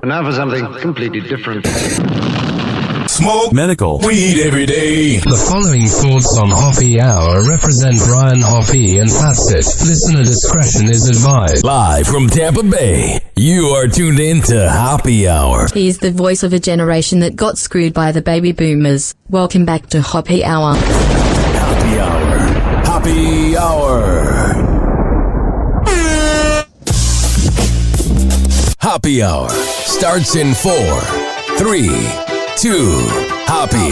And now for something completely different. Smoke medical weed every day. The following thoughts on Hoppe Hour represent Brian Hoppe and that's it. Listener discretion is advised. Live from Tampa Bay, you are tuned in to Hoppe Hour. He's the voice of a generation that got screwed by the baby boomers. Welcome back to Hoppe Hour. Hoppe Hour. Hoppe Hour. Hoppe Hour starts in 4, 3, 2, Hoppe.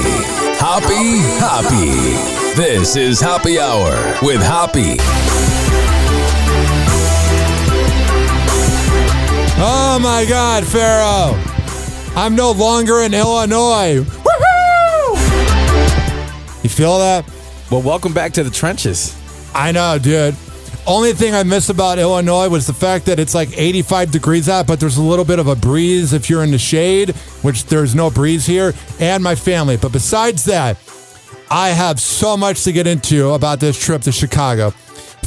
Hoppe, Hoppe. This is Hoppe Hour with Hoppe. Oh my God, Pharaoh. I'm no longer in Illinois. Woohoo! You feel that? Well, welcome back to the trenches. I know, dude. Only thing I miss about Illinois was the fact that it's like 85 degrees out, but there's a little bit of a breeze if you're in the shade, which there's no breeze here, and my family. But besides that, I have so much to get into about this trip to Chicago.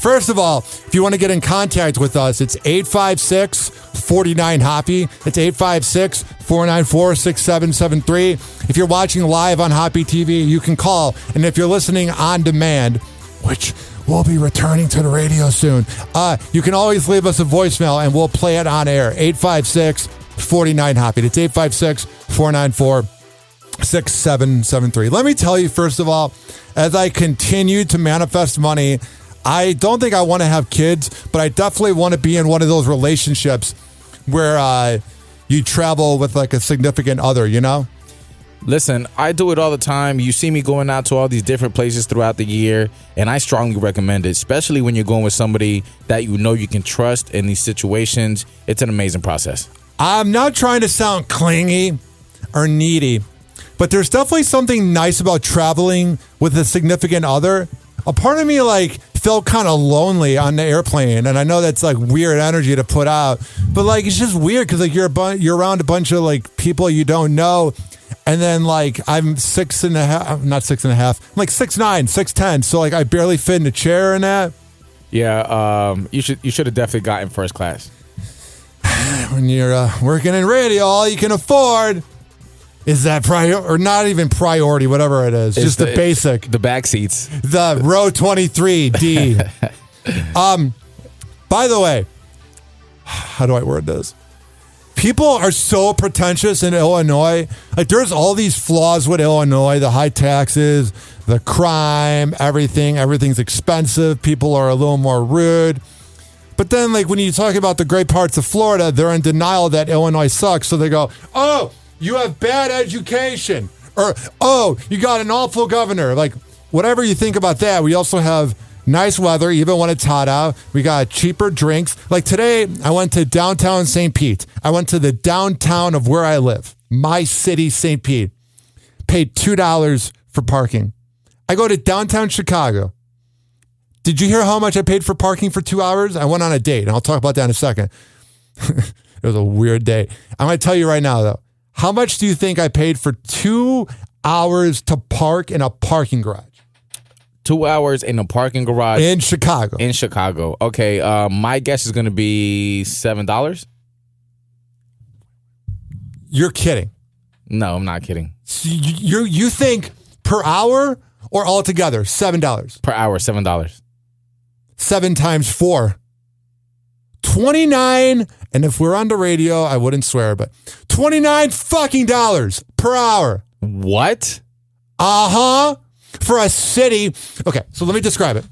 First of all, if you want to get in contact with us, it's 856-49-HOPPE. It's 856-494-6773. If you're watching live on Hoppe TV, you can call. And if you're listening on demand, which we'll be returning to the radio soon, you can always leave us a voicemail and we'll play it on air. 856-49-HOPPE. It's 856-494-6773. Let me tell you, first of all, as I continue to manifest money, I don't think I want to have kids, but I definitely want to be in one of those relationships where you travel with like a significant other, you know? Listen, I do it all the time. You see me going out to all these different places throughout the year, and I strongly recommend it, especially when you're going with somebody that you know you can trust in these situations. It's an amazing process. I'm not trying to sound clingy or needy, but there's definitely something nice about traveling with a significant other. A part of me like felt kind of lonely on the airplane, and I know that's like weird energy to put out, but like it's just weird because like you're around a bunch of like people you don't know, and then like I'm 6'5", not 6'5", I'm like 6'9", 6'10", so like I barely fit in a chair in that. Yeah, you should have definitely gotten first class. When you're working in radio, all you can afford is that or not even priority, whatever it is. It's just the basic. The back seats. The row 23D. By the way, how do I word this? People are so pretentious in Illinois. Like there's all these flaws with Illinois, the high taxes, the crime, everything's expensive. People are a little more rude. But then like when you talk about the great parts of Florida, they're in denial that Illinois sucks. So they go, oh, you have bad education, or, oh, you got an awful governor. Like, whatever you think about that, we also have nice weather, even when it's hot out. We got cheaper drinks. Like today, I went to downtown St. Pete. I went to the downtown of where I live, my city, St. Pete. Paid $2 for parking. I go to downtown Chicago. Did you hear how much I paid for parking for 2 hours? I went on a date, and I'll talk about that in a second. It was a weird date. I'm going to tell you right now, though. How much do you think I paid for 2 hours to park in a parking garage? 2 hours in a parking garage? In Chicago. In Chicago. Okay, my guess is going to be $7. You're kidding. No, I'm not kidding. So you think per hour or altogether? $7. Per hour, $7. 7 times 4. 29, and if we're on the radio, I wouldn't swear, but $29 fucking dollars per hour. What? Uh-huh. For a city. Okay, so let me describe it.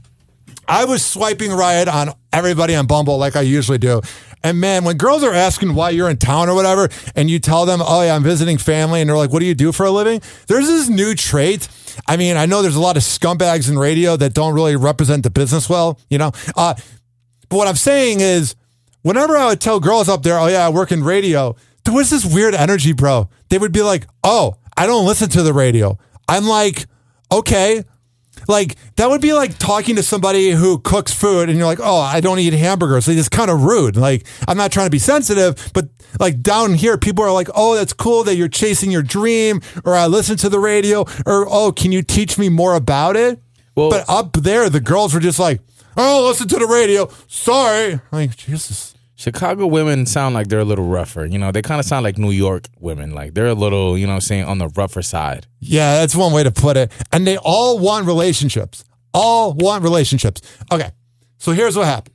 I was swiping right on everybody on Bumble like I usually do. And man, when girls are asking why you're in town or whatever, and you tell them, oh yeah, I'm visiting family, and they're like, what do you do for a living? There's this new trait. I mean, I know there's a lot of scumbags in radio that don't really represent the business well, you know? But what I'm saying is, whenever I would tell girls up there, oh yeah, I work in radio, there was this weird energy, bro. They would be like, oh, I don't listen to the radio. I'm like, okay. Like, that would be like talking to somebody who cooks food and you're like, oh, I don't eat hamburgers. Like, it's kind of rude. Like, I'm not trying to be sensitive, but like down here, people are like, oh, that's cool that you're chasing your dream, or I listen to the radio, or, oh, can you teach me more about it? Well, but up there, the girls were just like, oh, listen to the radio. Sorry. Like, Jesus. Chicago women sound like they're a little rougher. You know, they kind of sound like New York women. Like they're a little, you know what I'm saying, on the rougher side. Yeah, that's one way to put it. And they all want relationships. All want relationships. Okay, so here's what happened.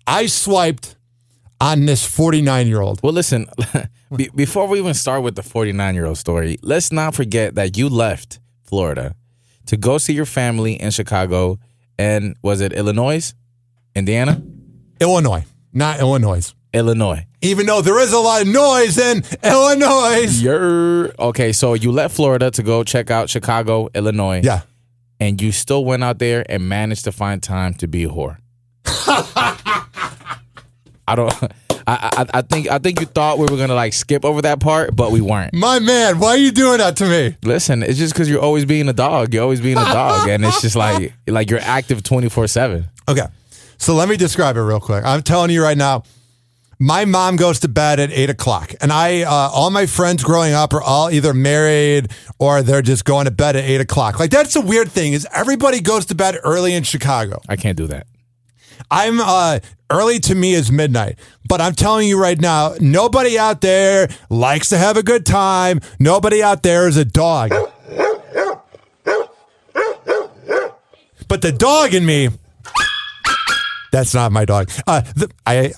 I swiped on this 49-year-old. Well, listen, before we even start with the 49-year-old story, let's not forget that you left Florida to go see your family in Chicago. And was it Illinois? Indiana? Illinois, not Illinois. Illinois. Even though there is a lot of noise in Illinois. Okay, so you left Florida to go check out Chicago, Illinois. Yeah. And you still went out there and managed to find time to be a whore. I think you thought we were gonna like skip over that part, but we weren't. My man, why are you doing that to me? Listen, it's just because you're always being a dog. You're always being a dog, and it's just like you're active 24/7. Okay, so let me describe it real quick. I'm telling you right now, my mom goes to bed at 8 o'clock, and all my friends growing up are all either married or they're just going to bed at 8 o'clock. Like that's the weird thing is everybody goes to bed early in Chicago. I can't do that. I'm early to me is midnight, but I'm telling you right now, nobody out there likes to have a good time. Nobody out there is a dog. But the dog in me, that's not my dog. I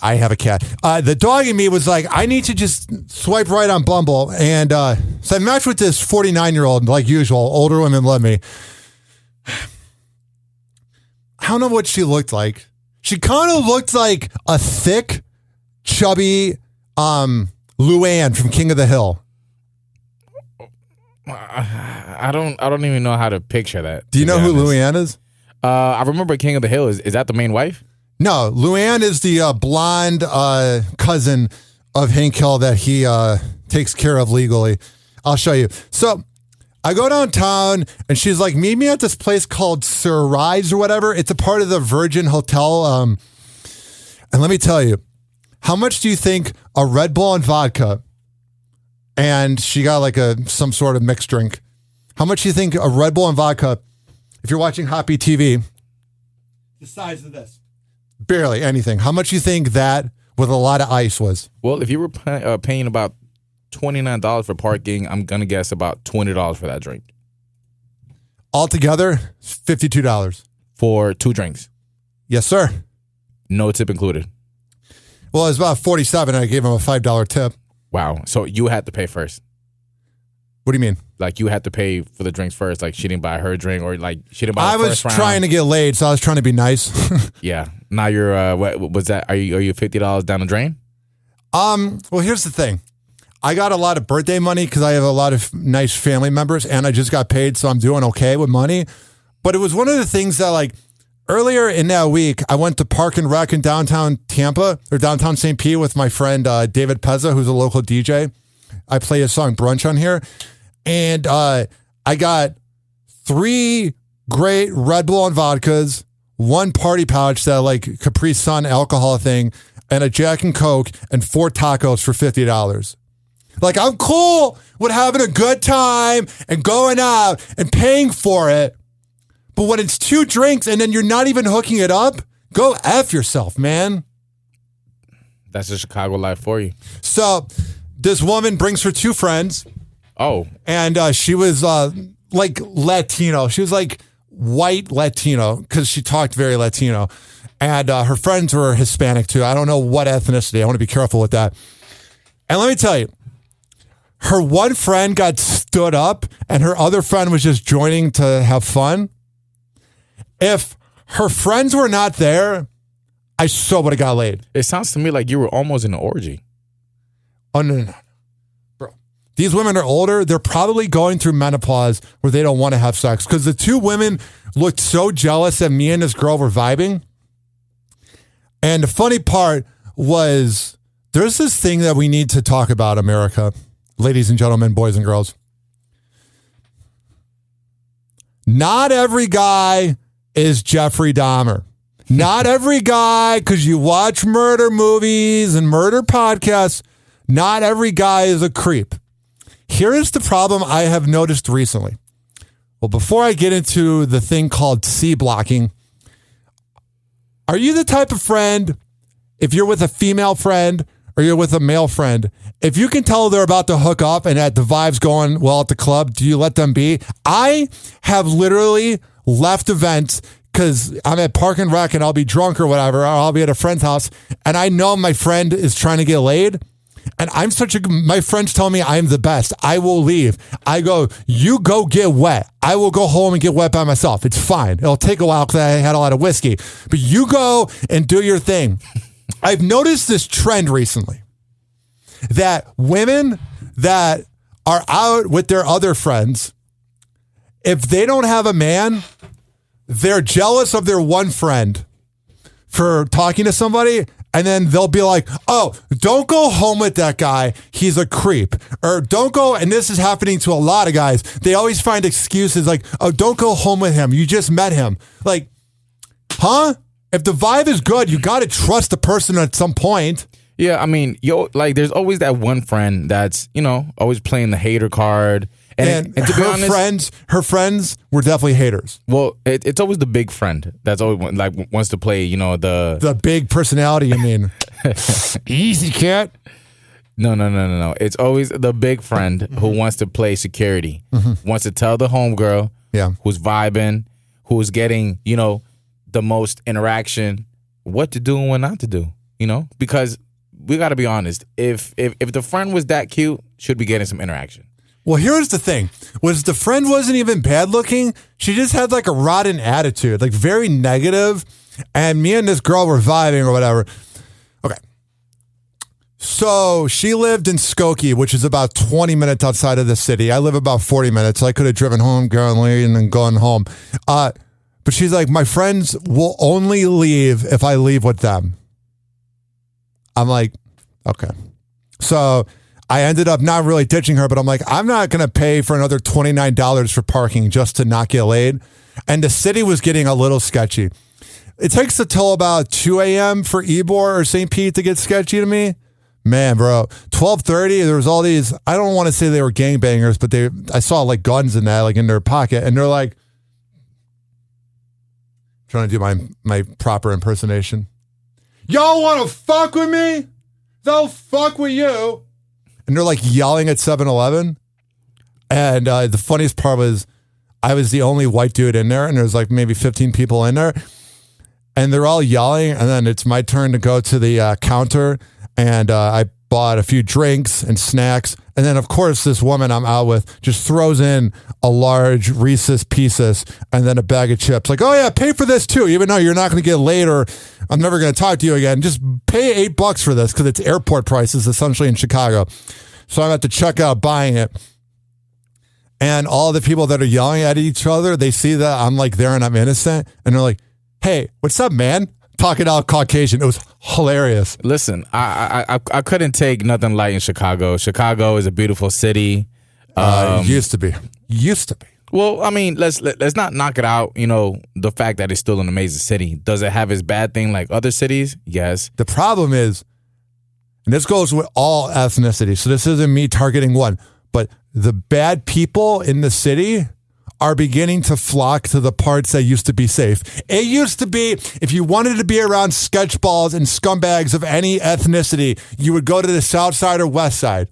have a cat. The dog in me was like, I need to just swipe right on Bumble. And so I matched with this 49-year-old, like usual. Older women love me. I don't know what she looked like. She kind of looked like a thick, chubby Luann from King of the Hill. I don't even know how to picture that. Do you know who Luann is? I remember King of the Hill. Is that the main wife? No, Luann is the blonde cousin of Hank Hill that he takes care of legally. I'll show you. So I go downtown and she's like, meet me at this place called Sir Rise or whatever. It's a part of the Virgin Hotel. And let me tell you, how much do you think a Red Bull and vodka, and she got like some sort of mixed drink. How much do you think a Red Bull and vodka, if you're watching Hoppe TV, the size of this, barely anything. How much do you think that with a lot of ice was? Well, if you were paying about $29 for parking, I'm going to guess about $20 for that drink. Altogether, $52. For 2 drinks? Yes, sir. No tip included? Well, it was about $47. I gave him a $5 tip. Wow. So you had to pay first? What do you mean? Like you had to pay for the drinks first? Like she didn't buy her drink or like she didn't buy the first round? I was trying to get laid, so I was trying to be nice. Yeah. Now you're, what was that? Are you $50 down the drain? Well, here's the thing. I got a lot of birthday money because I have a lot of nice family members and I just got paid, so I'm doing okay with money. But it was one of the things that like earlier in that week, I went to Park and Rec in downtown Tampa or downtown St. Pete with my friend David Pezza, who's a local DJ. I play his song Brunch on here. And I got 3 great Red Bull and vodkas, 1 party pouch that like Capri Sun alcohol thing, and a Jack and Coke and 4 tacos for $50. Like, I'm cool with having a good time and going out and paying for it. But when it's 2 drinks and then you're not even hooking it up, go F yourself, man. That's the Chicago life for you. So this woman brings her 2 friends. Oh. And she was like Latino. She was like white Latino because she talked very Latino. And her friends were Hispanic too. I don't know what ethnicity. I want to be careful with that. And let me tell you, her one friend got stood up and her other friend was just joining to have fun. If her friends were not there, I so would have got laid. It sounds to me like you were almost in an orgy. Oh, no. Bro, these women are older. They're probably going through menopause where they don't want to have sex because the 2 women looked so jealous that me and this girl were vibing. And the funny part was there's this thing that we need to talk about, America. Ladies and gentlemen, boys and girls. Not every guy is Jeffrey Dahmer. Not every guy, because you watch murder movies and murder podcasts, not every guy is a creep. Here is the problem I have noticed recently. Well, before I get into the thing called C blocking, are you the type of friend if you're with a female friend or you're with a male friend, if you can tell they're about to hook up and that the vibe's going well at the club, do you let them be? I have literally left events because I'm at Park and Rec and I'll be drunk or whatever, or I'll be at a friend's house, and I know my friend is trying to get laid, and my friends tell me I'm the best. I will leave. I go, you go get wet. I will go home and get wet by myself. It's fine. It'll take a while because I had a lot of whiskey, but you go and do your thing. I've noticed this trend recently that women that are out with their other friends, if they don't have a man, they're jealous of their one friend for talking to somebody, and then they'll be like, oh, don't go home with that guy. He's a creep. Or don't go, and this is happening to a lot of guys. They always find excuses like, oh, don't go home with him. You just met him. Like, huh? If the vibe is good, you got to trust the person at some point. Yeah, I mean, there's always that one friend that's, always playing the hater card. And to be honest, her friends were definitely haters. Well, it's always the big friend that's always wants to play, the big personality. You mean easy cat? No. It's always the big friend who wants to play security, wants to tell the homegirl, who's vibing, who's getting, the most interaction, what to do and what not to do. Because we got to be honest. If the friend was that cute, should be getting some interaction. Well, here's the thing. The friend wasn't even bad looking. She just had like a rotten attitude, like very negative. And me and this girl were vibing or whatever. Okay. So she lived in Skokie, which is about 20 minutes outside of the city. I live about 40 minutes. So I could have driven home, going late, and then gone home. But she's like, my friends will only leave if I leave with them. I'm like, okay. So I ended up not really ditching her, but I'm like, I'm not going to pay for another $29 for parking just to not get laid. And the city was getting a little sketchy. It takes until about 2 a.m. for Ybor or St. Pete to get sketchy to me. Man, bro, 12:30, there was all these, I don't want to say they were gangbangers, but I saw like guns in that, like in their pocket. And they're like, trying to do my proper impersonation. Y'all want to fuck with me? They'll fuck with you. And they're like yelling at 7-Eleven. And the funniest part was I was the only white dude in there, and there's like maybe 15 people in there. And they're all yelling, and then it's my turn to go to the counter, and I bought a few drinks and snacks. And then, of course, this woman I'm out with just throws in a large Reese's Pieces and then a bag of chips. Like, oh, yeah, pay for this, too, even though you're not going to get laid or I'm never going to talk to you again. Just pay $8 for this because it's airport prices, essentially, in Chicago. So I'm at the checkout buying it. And all the people that are yelling at each other, they see that I'm like there and I'm innocent. And they're like, hey, what's up, man? Talking out Caucasian. It was hilarious. Listen, I couldn't take nothing light in Chicago. Chicago is a beautiful city. Used to be. Well, I mean, let's not knock it out. The fact that it's still an amazing city. Does it have its bad thing like other cities? Yes. The problem is, and this goes with all ethnicities, so this isn't me targeting one, but the bad people in the city are beginning to flock to the parts that used to be safe. It used to be, if you wanted to be around sketchballs and scumbags of any ethnicity, you would go to the south side or west side.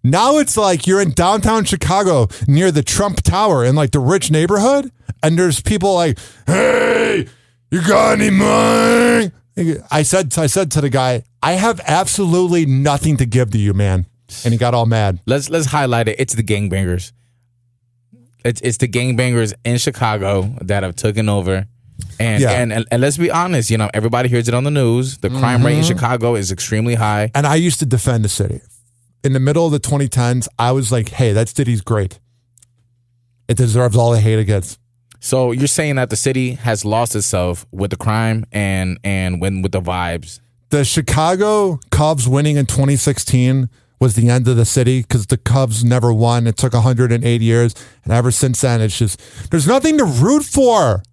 Now it's like you're in downtown Chicago near the Trump Tower in like the rich neighborhood, and there's people like, hey, you got any money? I said to the guy, I have absolutely nothing to give to you, man. And he got all mad. Let's highlight it. It's the gangbangers. It's the gangbangers in Chicago that have taken over. And let's be honest, everybody hears it on the news. The crime rate in Chicago is extremely high. And I used to defend the city. In the middle of the 2010s, I was like, hey, that city's great. It deserves all the hate it gets. So you're saying that the city has lost itself with the crime and with the vibes. The Chicago Cubs winning in 2016 was the end of the city because the Cubs never won. It took 108 years. And ever since then, it's just, there's nothing to root for.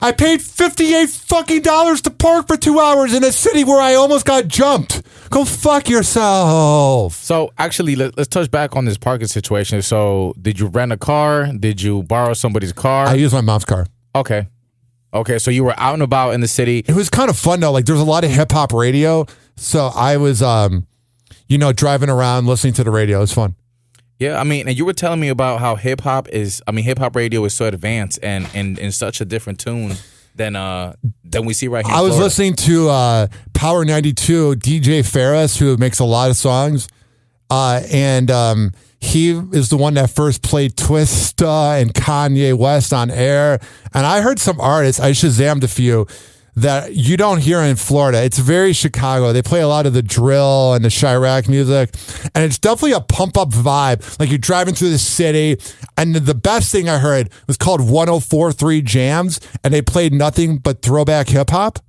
I paid $58 fucking to park for 2 hours in a city where I almost got jumped. Go fuck yourself. So actually, let's touch back on this parking situation. So did you rent a car? Did you borrow somebody's car? I used my mom's car. Okay. Okay, so you were out and about in the city. It was kind of fun though. Like there's a lot of hip hop radio. So I was, driving around listening to the radio. It was fun. Yeah, I mean, and you were telling me about how hip hop radio is so advanced and in such a different tune than we see right here. I in was Florida. listening to Power 92, DJ Ferris, who makes a lot of songs. And he is the one that first played Twista and Kanye West on air. And I heard some artists, I Shazammed a few, that you don't hear in Florida. It's very Chicago. They play a lot of the drill and the Chirac music. And it's definitely a pump-up vibe. Like you're driving through the city. And the best thing I heard was called 104.3 Jams. And they played nothing but throwback hip-hop.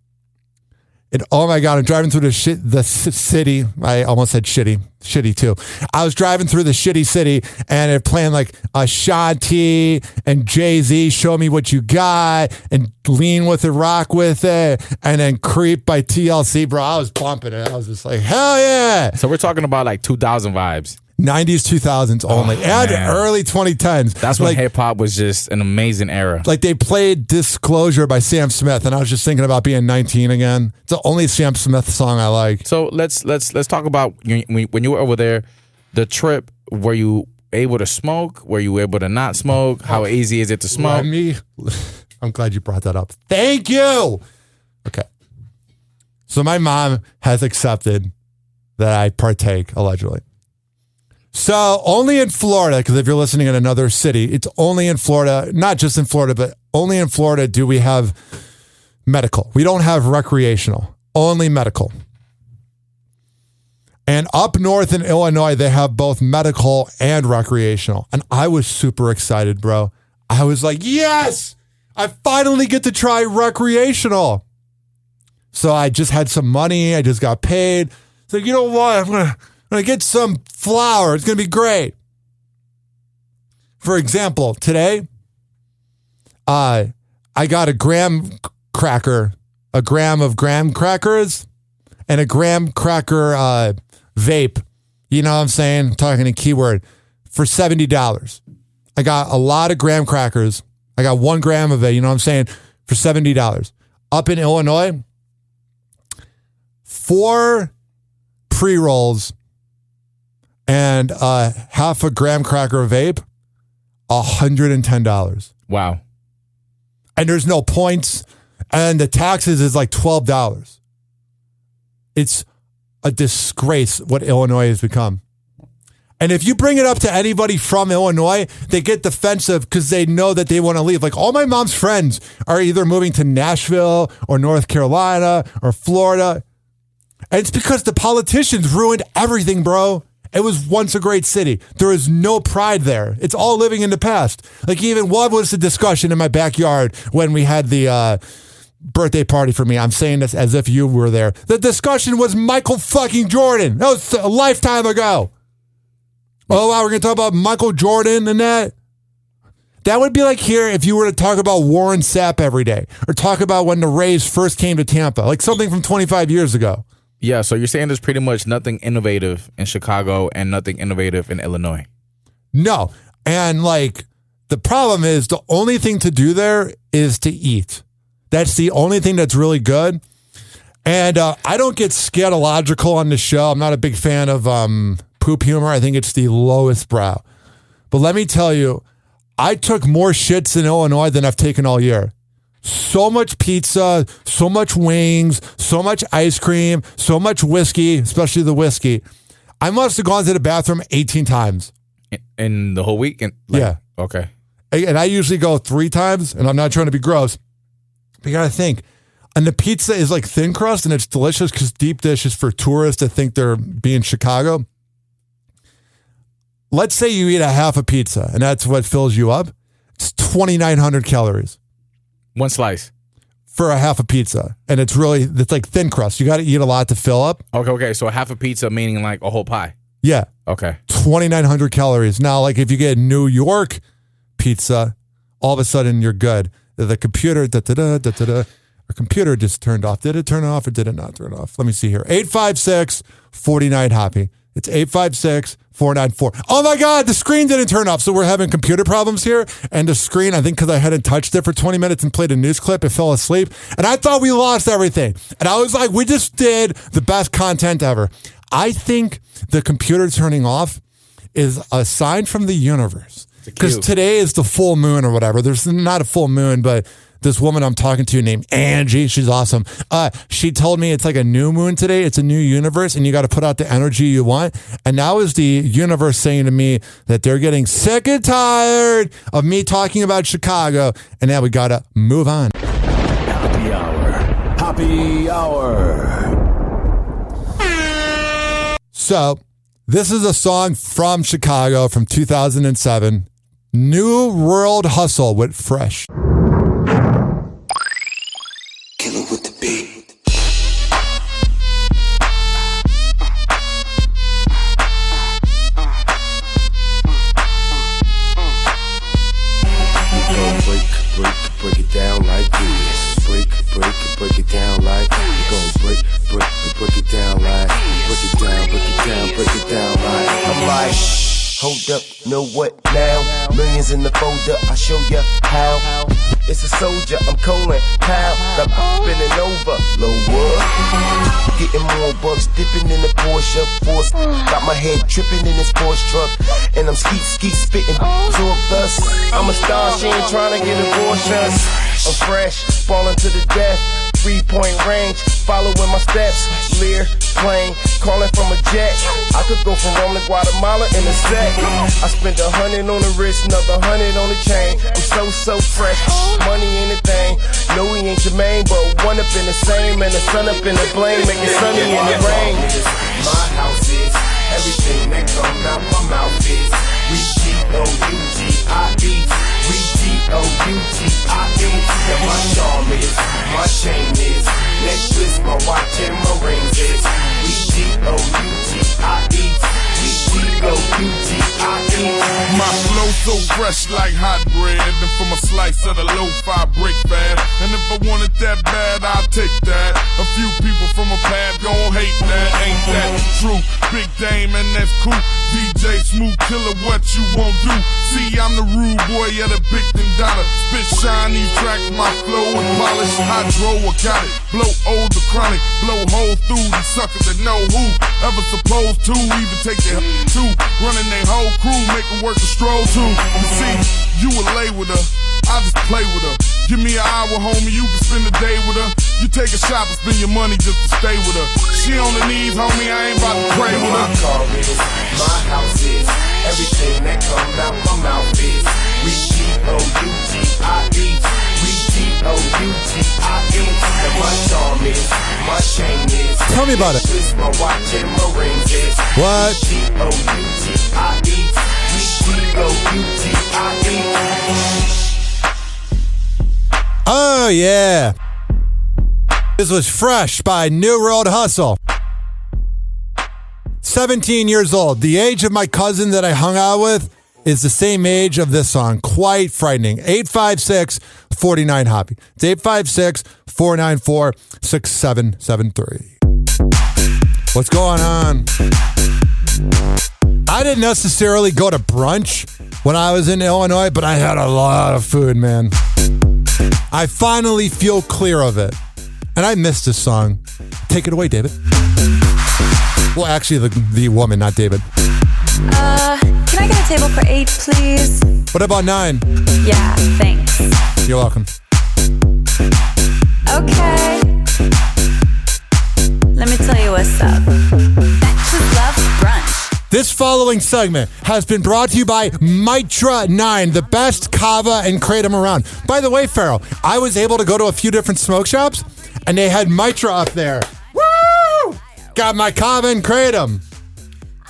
And oh my God, I'm driving through the city. I almost said shitty too. I was driving through the shitty city and they're playing like Ashanti and Jay-Z, Show Me What You Got, and Lean With It, Rock With It, and then Creep by TLC. Bro, I was bumping it. I was just like, hell yeah. So we're talking about like 2000 vibes. 90s, 2000s only, and man. early 2010s. That's when hip hop was just an amazing era. Like they played Disclosure by Sam Smith, and I was just thinking about being 19 again. It's the only Sam Smith song I like. So let's talk about when you were over there, the trip. Were you able to smoke? Were you able to not smoke? How easy is it to smoke? I'm glad you brought that up. Thank you. Okay. So my mom has accepted that I partake, allegedly. So only in Florida, because if you're listening in another city, it's only in Florida, not just in Florida, but only in Florida do we have medical. We don't have recreational, only medical. And up north in Illinois, they have both medical and recreational. And I was super excited, bro. I was like, yes, I finally get to try recreational. So I just had some money. I just got paid. So you know what? I'm going to get some flour. It's going to be great. For example, today, I got a gram of graham crackers, and a graham cracker vape. You know what I'm saying? I'm talking a keyword. For $70. I got a lot of graham crackers. I got 1 gram of it. You know what I'm saying? For $70. Up in Illinois, 4 pre-rolls and half a graham cracker vape, $110. Wow. And there's no points. And the taxes is like $12. It's a disgrace what Illinois has become. And if you bring it up to anybody from Illinois, they get defensive because they know that they want to leave. Like all my mom's friends are either moving to Nashville or North Carolina or Florida. And it's because the politicians ruined everything, bro. It was once a great city. There is no pride there. It's all living in the past. Like even what was the discussion in my backyard when we had the birthday party for me? I'm saying this as if you were there. The discussion was Michael fucking Jordan. That was a lifetime ago. Oh, wow, we're going to talk about Michael Jordan and that? That would be like here if you were to talk about Warren Sapp every day or talk about when the Rays first came to Tampa, like something from 25 years ago. Yeah, so you're saying there's pretty much nothing innovative in Chicago and nothing innovative in Illinois. No. And like the problem is the only thing to do there is to eat. That's the only thing that's really good. And I don't get scatological on the show. I'm not a big fan of poop humor. I think it's the lowest brow. But let me tell you, I took more shits in Illinois than I've taken all year. So much pizza, so much wings, so much ice cream, so much whiskey, especially the whiskey. I must have gone to the bathroom 18 times. In the whole week? Yeah. Okay. And I usually go 3 times, and I'm not trying to be gross. But you got to think. And the pizza is like thin crust, and it's delicious because deep dish is for tourists that think they're being Chicago. Let's say you eat a half a pizza, and that's what fills you up. It's 2,900 calories. 1 slice. For a half a pizza. And it's like thin crust. You got to eat a lot to fill up. Okay. So a half a pizza meaning like a whole pie. Yeah. Okay. 2,900 calories. Now, like if you get New York pizza, all of a sudden you're good. The computer, our computer just turned off. Did it turn off or did it not turn off? Let me see here. 856-49-HOPPY. It's 856-494. Oh my God, the screen didn't turn off. So we're having computer problems here. And the screen, I think because I hadn't touched it for 20 minutes and played a news clip, it fell asleep. And I thought we lost everything. And I was like, we just did the best content ever. I think the computer turning off is a sign from the universe. Because today is the full moon or whatever. There's not a full moon, but this woman I'm talking to named Angie, she's awesome. She told me it's like a new moon today. It's a new universe, and you got to put out the energy you want. And now is the universe saying to me that they're getting sick and tired of me talking about Chicago, and now we got to move on. Happy Hour. Happy Hour. So this is a song from Chicago from 2007. New World Hustle with Fresh. Kill it with the beat. Break it down like this. Break it down like. You gon' break it down like. Break it down like. I'm like, hold up, know what now? Millions in the folder, I show ya how. It's a soldier, I'm calling how. I'm spinning over, lower. Getting more bucks, dipping in the Porsche force. Got my head tripping in this Porsche truck. And I'm skeet spitting, talk thus. I'm a star, she ain't trying to get abortions. I'm fresh, falling to the death. 3-point range, following my steps. Lear, plane, calling from a jet. I could go from Rome to Guatemala in a sec. I spent 100 on the wrist, another 100 on the chain. I'm so fresh, money ain't a thing. No, he ain't your main, but one up in the same. And the sun up in the flame, make it sunny in the rain. My house is everything that comes out my mouth is. We G-O-U-G-I-E. We G-O-U-G-I-E. And my charm is, my chain is, necklace, my watch and my rings is. We G-O-U-G-I-E. We G-O-U-G-I-E. My flow so fresh like hot bread. And from a slice of the lo-fi break fast. And if I want it that bad, I'll take that. A few people from a pad gon' hate that. Ain't that true? Big Dame and that's cool. DJ Smooth Killer, what you won't do? See, I'm the rude boy of the big dollar. Spit shiny track, my flow is polished. Hydro, I got it. Blow old the chronic. Blow holes through the suckers that know who ever supposed to even take their too. Running their whole crew, make them work a stroll too. You see, you would lay with her, I just play with her. Give me an hour, homie, you can spend the day with her. You take a shot and spend your money just to stay with her. She on the knees, homie, I ain't about to pray with her. My car is, my house is, everything that comes out my mouth is. We G-O-U-G-I-E. We G-O-U-G-I-E. And my charm is, my chain is. Tell me about it. My watch and my rings is. What? G-O-U-G-I-E. We G-O-U-G-I-E. Oh, yeah. This was Fresh by New World Hustle. 17 years old. The age of my cousin that I hung out with is the same age of this song. Quite frightening. 856-49-HOPPY. It's 856-494-6773. What's going on? I didn't necessarily go to brunch when I was in Illinois, but I had a lot of food, man. I finally feel clear of it. And I missed this song. Take it away, David. Well, actually, the woman, not David. Can I get a table for 8, please? What about 9? Yeah, thanks. You're welcome. Okay. Let me tell you what's up. Betches loves brunch. This following segment has been brought to you by Mitra 9, the best Kava and Kratom around. By the way, Farrell, I was able to go to a few different smoke shops, and they had Mitra up there. Woo! Got my Kava and Kratom.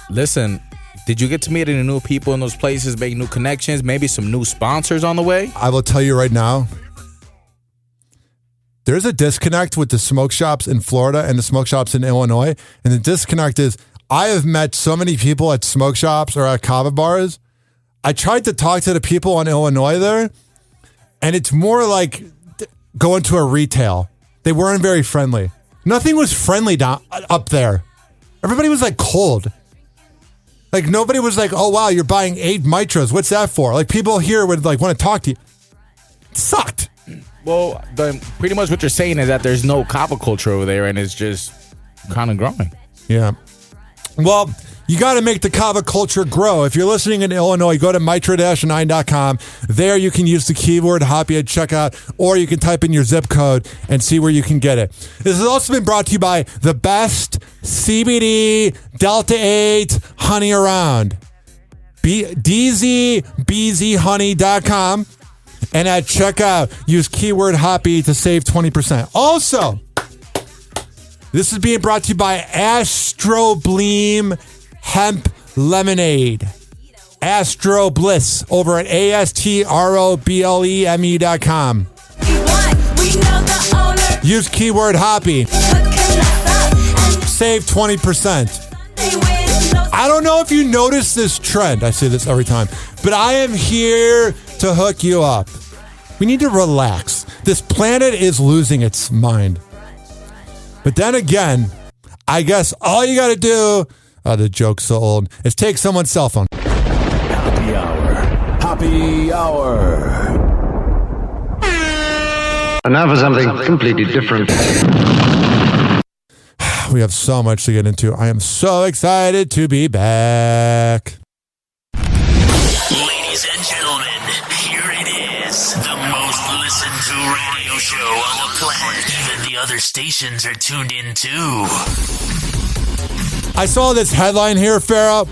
Listen, did you get to meet any new people in those places, make new connections, maybe some new sponsors on the way? I will tell you right now, there's a disconnect with the smoke shops in Florida and the smoke shops in Illinois, and the disconnect is I have met so many people at smoke shops or at kava bars. I tried to talk to the people in Illinois there, and it's more like going to a retail. They weren't very friendly. Nothing was friendly up there. Everybody was like cold. Like nobody was like, oh wow, you're buying 8 Mitras. What's that for? Like people here would like want to talk to you. It sucked. Well, pretty much what you're saying is that there's no kava culture over there, and it's just kind of growing. Yeah. Well, you got to make the kava culture grow. If you're listening in Illinois, go to mitra-9.com. There you can use the keyword Hoppe at checkout, or you can type in your zip code and see where you can get it. This has also been brought to you by the best CBD Delta 8 honey around. DZBZHoney.com. And at checkout, use keyword Hoppe to save 20%. Also, this is being brought to you by Astro Bleem Hemp Lemonade. Astro Bliss over at ASTROBLEME.com. Use keyword Hoppe. Save 20%. I don't know if you notice this trend. I say this every time. But I am here to hook you up. We need to relax. This planet is losing its mind. But then again, I guess all you got to do, the joke's so old, is take someone's cell phone. Happy Hour. Happy Hour. And now for something completely different. We have so much to get into. I am so excited to be back. Ladies and gentlemen, here it is. The most listened to radio show on the planet. Even the other stations are tuned in too. I saw this headline here, Pharaoh,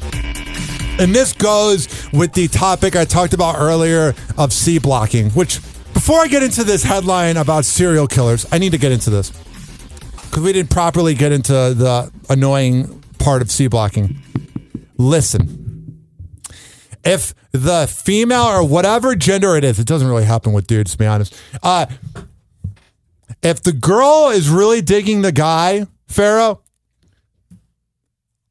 and this goes with the topic I talked about earlier of C blocking, which, before I get into this headline about serial killers, I need to get into this. Because we didn't properly get into the annoying part of C blocking. Listen. If the female or whatever gender it is, it doesn't really happen with dudes, to be honest. If the girl is really digging the guy, Pharaoh,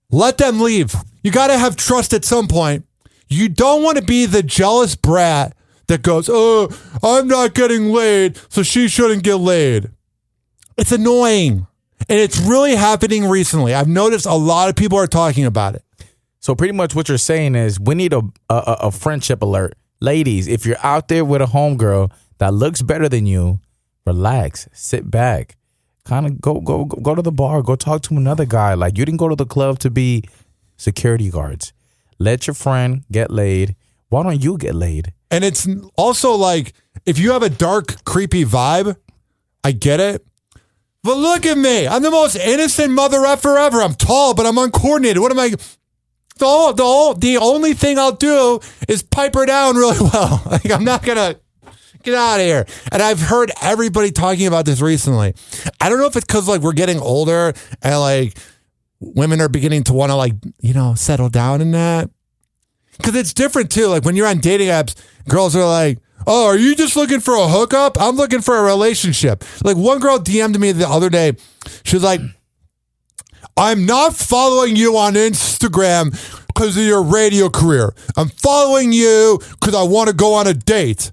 let them leave. You got to have trust at some point. You don't want to be the jealous brat that goes, oh, I'm not getting laid, so she shouldn't get laid. It's annoying. And it's really happening recently. I've noticed a lot of people are talking about it. So pretty much what you're saying is we need a friendship alert. Ladies, if you're out there with a homegirl that looks better than you, relax, sit back, kind of go to the bar, go talk to another guy. Like you didn't go to the club to be security guards. Let your friend get laid. Why don't you get laid? And it's also like, if you have a dark, creepy vibe, I get it. But look at me. I'm the most innocent mother effer ever. I'm tall, but I'm uncoordinated. What am I... The only thing I'll do is pipe her down really well. Like, I'm not going to get out of here. And I've heard everybody talking about this recently. I don't know if it's because like we're getting older and like women are beginning to want to like, you know, settle down in that. Because it's different too. Like when you're on dating apps, girls are like, oh, are you just looking for a hookup? I'm looking for a relationship. Like one girl DM'd me the other day. She was like, I'm not following you on Instagram because of your radio career. I'm following you because I want to go on a date.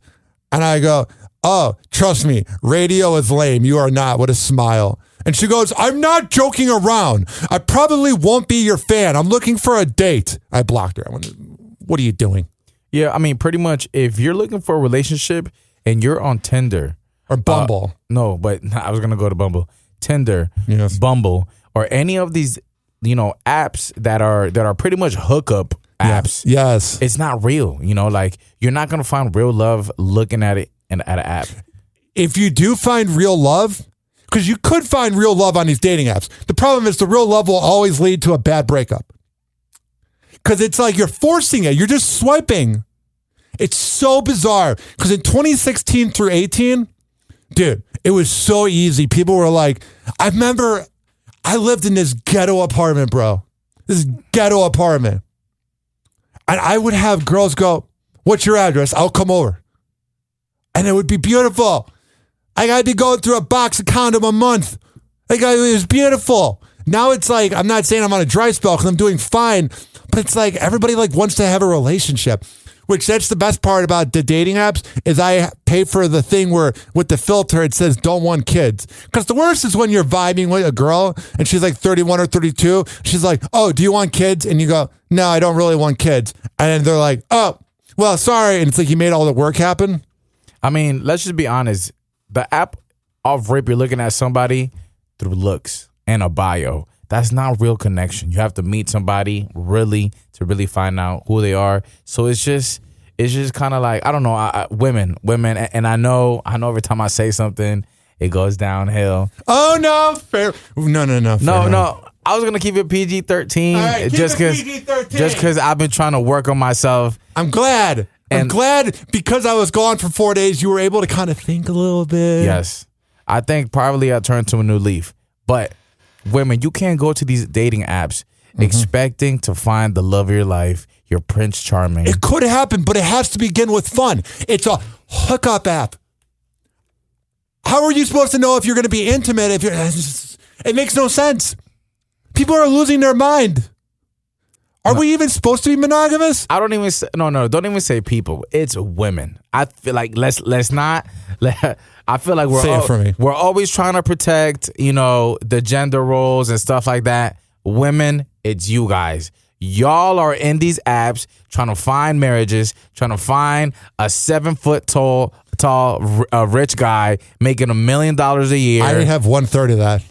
And I go, oh, trust me, radio is lame. You are not. With a smile. And she goes, I'm not joking around. I probably won't be your fan. I'm looking for a date. I blocked her. I went, what are you doing? Yeah, I mean, pretty much if you're looking for a relationship and you're on Tinder. Or Bumble. No, but I was going to go to Bumble. Tinder, yes. Bumble, or any of these, you know, apps that are pretty much hookup apps. Yes. It's not real. You know, like you're not going to find real love looking at it at an app. If you do find real love, because you could find real love on these dating apps. The problem is the real love will always lead to a bad breakup. Because it's like you're forcing it. You're just swiping. It's so bizarre. Because in 2016 through 18, dude, it was so easy. People were like, I remember I lived in this ghetto apartment, bro. This ghetto apartment. And I would have girls go, what's your address? I'll come over. And it would be beautiful. I'd be going through a box of condom a month. Like, it was beautiful. Now it's like, I'm not saying I'm on a dry spell because I'm doing fine, but it's like everybody like wants to have a relationship. Which that's the best part about the dating apps is I pay for the thing where with the filter it says don't want kids. Because the worst is when you're vibing with a girl and she's like 31 or 32. She's like, oh, do you want kids? And you go, no, I don't really want kids. And then they're like, oh, well, sorry. And it's like you made all the work happen. I mean, let's just be honest. The app off rip, you're looking at somebody through looks and a bio. That's not real connection. You have to meet somebody really to really find out who they are. So it's just kind of like, I don't know, women, and I know every time I say something, it goes downhill. Oh no, fair. No. I was gonna keep it PG-13. All right, just because I've been trying to work on myself. I'm glad because I was gone for 4 days. You were able to kind of think a little bit. Yes, I think probably I turned to a new leaf, but. Women, you can't go to these dating apps expecting to find the love of your life, your Prince Charming. It could happen, but it has to begin with fun. It's a hookup app. How are you supposed to know if you're going to be intimate? It makes no sense. People are losing their mind. Are we even supposed to be monogamous? I don't even say, don't even say people. It's women. I feel like let's not. I feel like we're always trying to protect, the gender roles and stuff like that. Women, it's you guys. Y'all are in these apps trying to find marriages, trying to find a 7-foot tall rich guy making $1 million a year. I have 1/3 of that.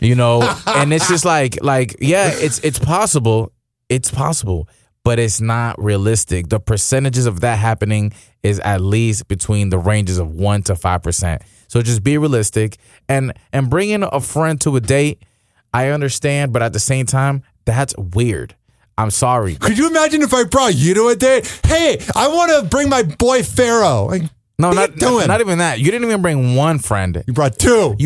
And it's just like yeah, it's possible. It's possible, but it's not realistic. The percentages of that happening is at least between the ranges of 1 to 5%. So just be realistic and bringing a friend to a date. I understand, but at the same time, that's weird. I'm sorry. Could you imagine if I brought you to a date? Hey, I want to bring my boy Pharaoh. Like, no, not even that. You didn't even bring one friend. You brought two.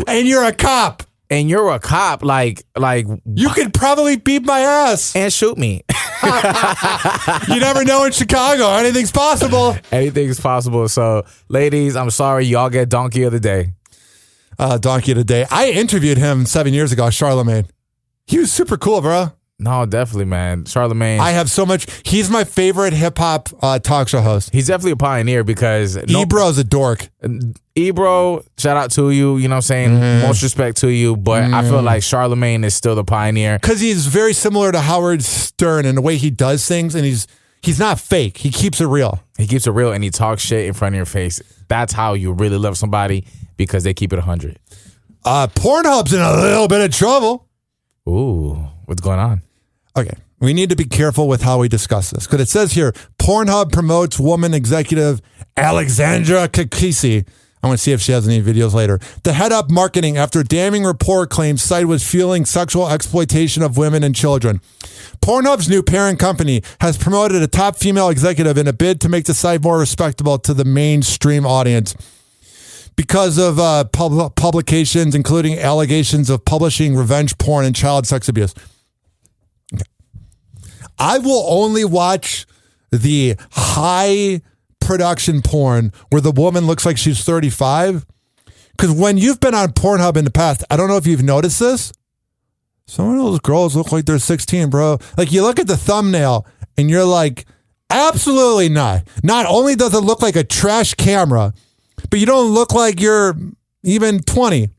And you're a cop. Like you could probably beat my ass and shoot me. You never know in Chicago. Anything's possible. Anything's possible. So, ladies, I'm sorry. Y'all get Donkey of the Day. Donkey of the Day. I interviewed him 7 years ago, Charlemagne. He was super cool, bro. No, definitely, man. Charlemagne. I have so much. He's my favorite hip hop talk show host. He's definitely a pioneer because Ebro's a dork. Ebro, shout out to you. You know what I'm saying? Most respect to you. But I feel like Charlemagne is still the pioneer. Because he's very similar to Howard Stern in the way he does things. And he's not fake. He keeps it real. He keeps it real and he talks shit in front of your face. That's how you really love somebody because they keep it 100. Pornhub's in a little bit of trouble. Ooh, what's going on? Okay, we need to be careful with how we discuss this because it says here, Pornhub promotes woman executive Alexandra Kakisi. I want to see if she has any videos later. To head up marketing after a damning report claims site was fueling sexual exploitation of women and children. Pornhub's new parent company has promoted a top female executive in a bid to make the site more respectable to the mainstream audience. Because of publications, including allegations of publishing revenge porn and child sex abuse. Okay. I will only watch the high production porn where the woman looks like she's 35. Because when you've been on Pornhub in the past, I don't know if you've noticed this. Some of those girls look like they're 16, bro. Like you look at the thumbnail and you're like, absolutely not. Not only does it look like a trash camera, but you don't look like you're even 20.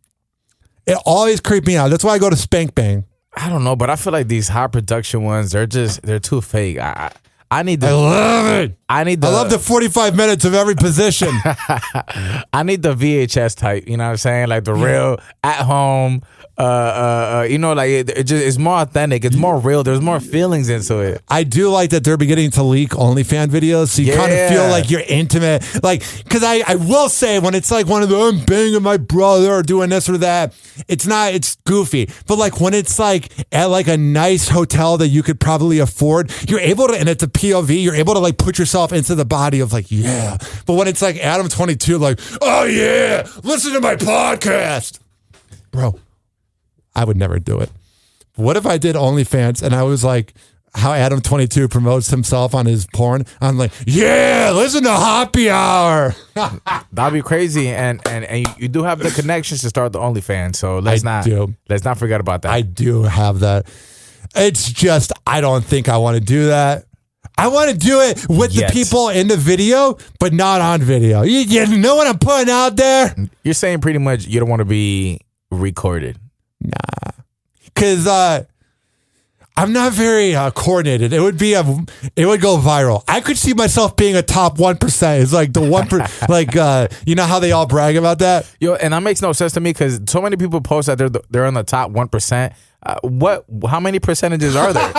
It always creeped me out. That's why I go to Spank Bang. I don't know, but I feel like these high production ones, they're too fake. I love it. I love the 45 minutes of every position. I need the VHS type, you know what I'm saying? Like the real at home, like it's more authentic. It's more real. There's more feelings into it. I do like that they're beginning to leak OnlyFans videos, so you kind of feel like you're intimate. Like, because I will say when it's like one of the I'm banging my brother or doing this or that, it's goofy. But like when it's like at like a nice hotel that you could probably afford, you're able to, and it's a POV, you're able to like put yourself into the body of like, yeah. But when it's like Adam 22, like, oh yeah, listen to my podcast. Bro, I would never do it. What if I did OnlyFans and I was like, how Adam 22 promotes himself on his porn? I'm like, yeah, listen to Hoppe Hour. That'd be crazy. And you do have the connections to start the OnlyFans. So let's not forget about that. I do have that. It's just, I don't think I want to do that. I want to do it with the people in the video, but not on video. You know what I'm putting out there? You're saying pretty much you don't want to be recorded. Nah. Because I'm not very coordinated. It would go viral. I could see myself being a top 1%. It's like the 1%, you know how they all brag about that? Yo, and that makes no sense to me because so many people post that they're on the top 1%. How many percentages are there?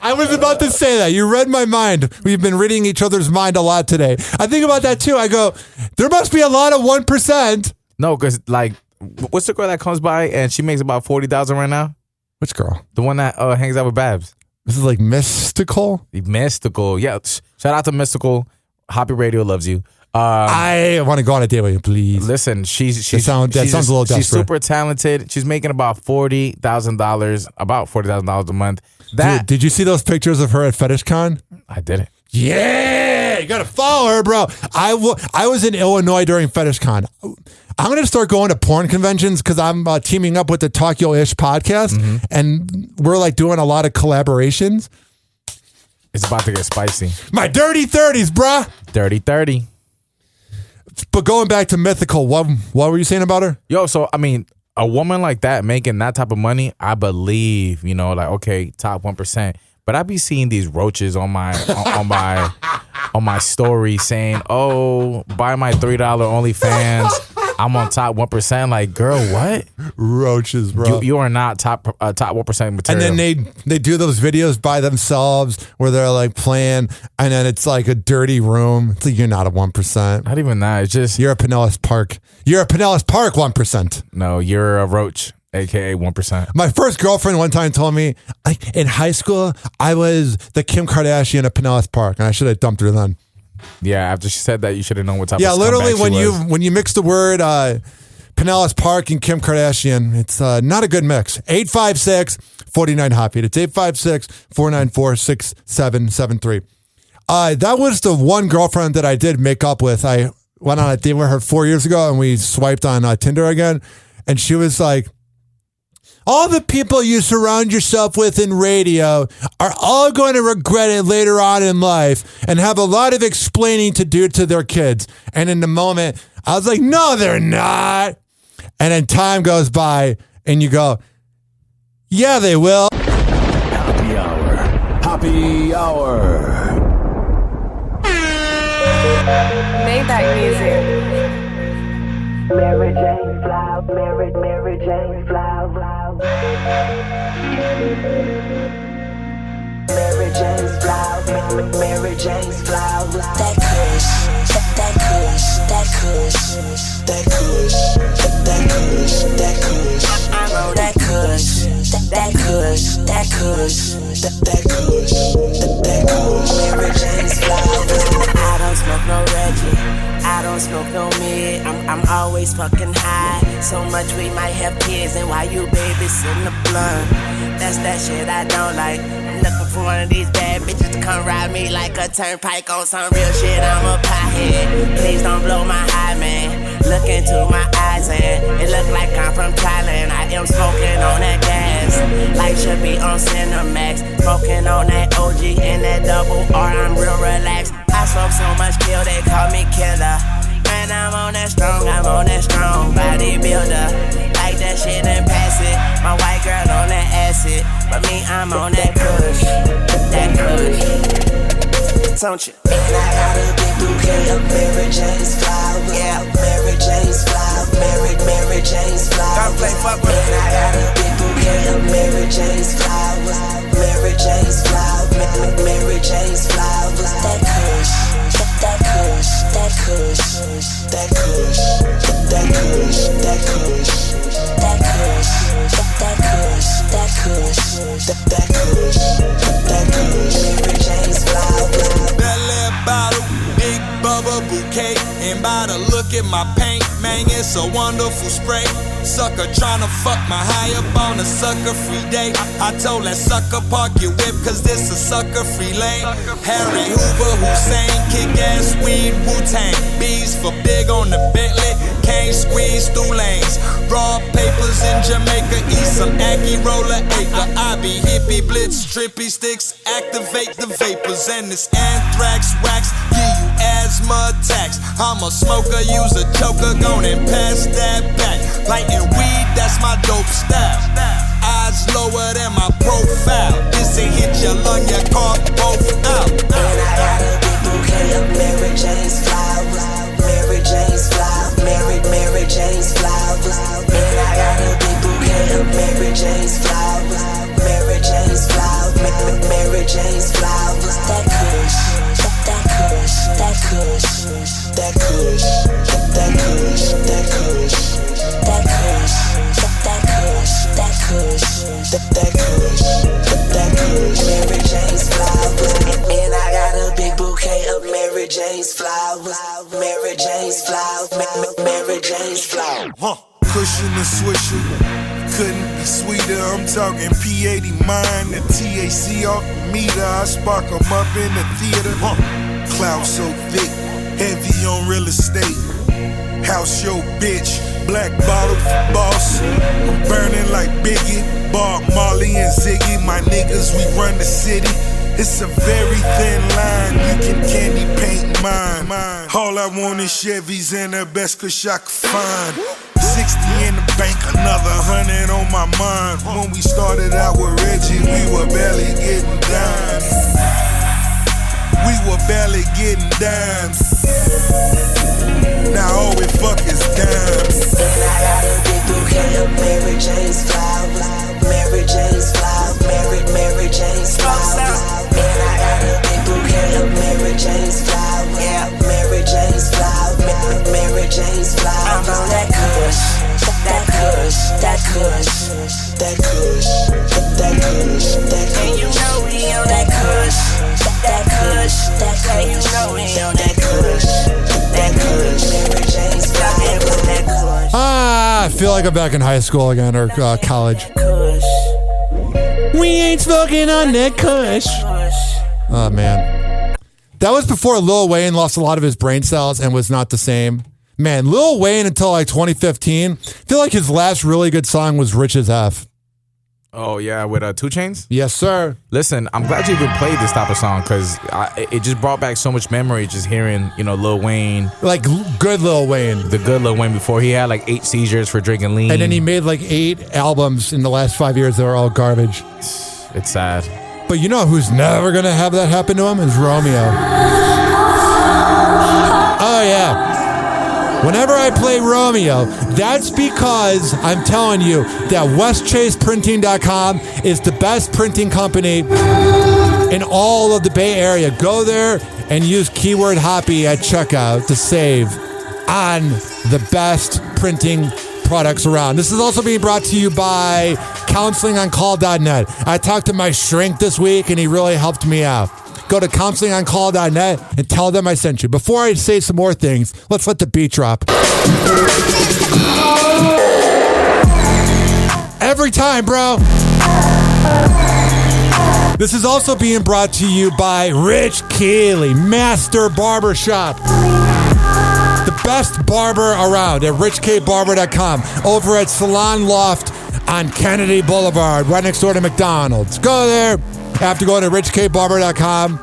I was about to say that. You read my mind. We've been reading each other's mind a lot today. I think about that too. I go, there must be a lot of 1%. No, because what's the girl that comes by and she makes about 40,000 right now? Which girl? The one that hangs out with Babs. This is like Mystical? Mystical. Yeah. Shout out to Mystical. Hoppy Radio loves you. I want to go on a date with you, please. Listen, that sounds a little desperate. She's super talented. She's making about $40,000 a month. Dude, did you see those pictures of her at FetishCon? I didn't. Yeah, you gotta follow her, bro. I was in Illinois during FetishCon. I'm gonna start going to porn conventions because I'm teaming up with the Tokyo-ish podcast, and we're like doing a lot of collaborations. It's about to get spicy. My dirty 30s, bruh. Dirty 30. But going back to Mythical, what were you saying about her? Yo, so I mean, a woman like that making that type of money, I believe, okay, top 1%. But I be seeing these roaches on my on my story saying, "Oh, buy my $3 OnlyFans. I'm on top 1%." Like, girl, what? Roaches, bro. You are not top 1% material. And then they do those videos by themselves where they're like playing, and then it's like a dirty room. It's like you're not a 1%. Not even that. It's just you're a Pinellas Park. You're a Pinellas Park 1%. No, you're a roach. AKA 1%. My first girlfriend one time told me, in high school, I was the Kim Kardashian of Pinellas Park, and I should have dumped her then. Yeah, after she said that, you should have known what type of scumbag literally when you mix the word Pinellas Park and Kim Kardashian, it's not a good mix. 856-49-HOPPY. It's 856-494-6773. That was the one girlfriend that I did make up with. I went on a date with her 4 years ago, and we swiped on Tinder again, and she was like, all the people you surround yourself with in radio are all going to regret it later on in life and have a lot of explaining to do to their kids. And in the moment, I was like, no, they're not. And then time goes by and you go, yeah, they will. Happy Hour. Happy Hour. Maybach music. Mary Jane Flower, Mary Jane Flower. Mary Jane's flower, Mary Jane's flower. That kush, that kush, that kush, that kush, that kush, that kush. I know that kush, that kush, that kush, that kush, that kush. Mary Jane's flower. I don't smoke no Reggie, I don't smoke no mid. I'm always fucking high. So much we might have kids, and while you babysitting the blunt, that's that shit I don't like. I'm looking for one of these bad bitches to come ride me like a turnpike on some real shit. I'm a pothead. Please don't blow my high, man. Look into my eyes and it look like I'm from Thailand. I am smoking on that gas, life should be on Cinemax. Smoking on that OG and that double R. I'm real relaxed. I smoke so much kill, they call me killer. Man, I'm on that strong bodybuilder. Like that shit and pass it. My white girl on that acid, but me, I'm on that kush. That kush. Don't you? And I got a big bouquet of Mary Jane's flowers. Yeah, Mary Jane's flowers. Mary Jane's flowers. Don't play fuck with me. And I got a big bouquet of Mary Jane's flowers. Mary Jane's flowers. Mary Jane's flowers. That kush. That kush, that kush, that kush, that kush, that kush, that kush, that kush, that kush, that kush, that kush. Mary Jane's flower. Belly bottle, big bubba bouquet, and by the look at my paint, man, it's a wonderful spray. Sucker tryna fuck my high up on a sucker free day. I told that sucker park your whip, cause this a sucker free lane. Harry Hoover, Hussein, kick ass weed, Wu-Tang. Bees for big on the Bentley. Came champagne, squeeze through lanes. Raw papers in Jamaica, eat some Aki roller acre. I be hippie blitz, trippy sticks, activate the vapors. And this anthrax wax, give you asthma attacks. I'm a smoker, use a choker, gon' and pass that back. Lighting weed, that's my dope style. Eyes lower than my profile. This ain't hit your lung, your car both out. And I got a big bouquet of Mary Jane's flowers. Mary Jane's flowers. Mary Jane's flowers. And I got a big bouquet of Mary Jane's flowers. Mary Jane's flowers. Mary Jane's flowers. That kush, that kush, that kush, that kush, that kush, that kush, that kush, that kush, that kush, that kush, that kush. Mary Jane's flowers. And I got a big bouquet of Mary Jane's flowers. Mary Jane's flowers. Mary Jane's flowers. Cushion and swisher, couldn't be sweeter. I'm talking P80 mine, the THC off the Mitra. I spark 'em up in the theater. Cloud so thick, heavy on real estate. House yo bitch, black bottle boss. I'm burning like Biggie, Bob Marley and Ziggy. My niggas, we run the city. It's a very thin line, you can candy paint mine. All I want is Chevys and the best kush I could find. 60 in the bank, another 100 on my mind. When we started out with Reggie, we were barely getting dimes. We were barely getting dimes. Now all we fuck is dimes. And I got a big bouquet of Mary Jane's flowers. Mary Jane's flowers. Mary Jane's flowers. And I got a big bouquet of Mary Jane's flowers. Mary Jane's flowers. Mary Jane's flowers. I'm on that kush, that kush, that kush, that kush, that kush, that kush. And you know we on that kush, that kush, that kush. And you know we on that kush, that kush. Mary Jane's flowers, that kush. I feel like I'm back in high school again or college. We ain't smoking on that kush. Oh, man. That was before Lil Wayne lost a lot of his brain cells and was not the same. Man, Lil Wayne until like 2015, I feel like his last really good song was Rich as F. Oh, yeah, with 2 Chainz? Yes, sir. Listen, I'm glad you even played this type of song because it just brought back so much memory just hearing, Lil Wayne. Like good Lil Wayne. The good Lil Wayne before he had like 8 seizures for drinking lean. And then he made like 8 albums in the last 5 years that were all garbage. It's sad. But you know who's never going to have that happen to him? Is Romeo. Oh, yeah. Whenever I play Romeo, that's because I'm telling you that WestChasePrinting.com is the best printing company in all of the Bay Area. Go there and use keyword Hoppe at checkout to save on the best printing products around. This is also being brought to you by counselingoncall.net. I talked to my shrink this week and he really helped me out. Go to counselingoncall.net and tell them I sent you. Before I say some more things, let's let the beat drop. Every time, bro. This is also being brought to you by Rich Keeley, Master Barbershop. The best barber around at richkbarber.com. Over at Salon Loft on Kennedy Boulevard, right next door to McDonald's. Go there. After going to richkbarber.com,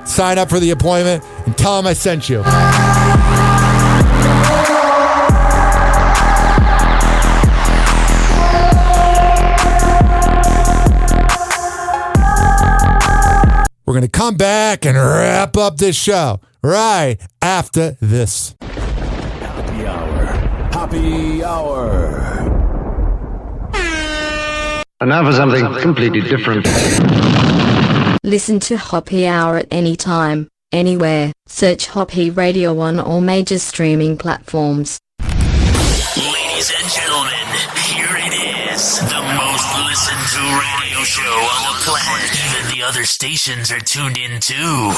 sign up for the appointment, and tell them I sent you. We're going to come back and wrap up this show right after this. Happy Hour. Happy Hour. And now for something completely different. Listen to Hoppe Hour at any time, anywhere. Search Hoppe Radio on all major streaming platforms. Ladies and gentlemen, here it is. The most listened to radio show on the planet. Even the other stations are tuned in too.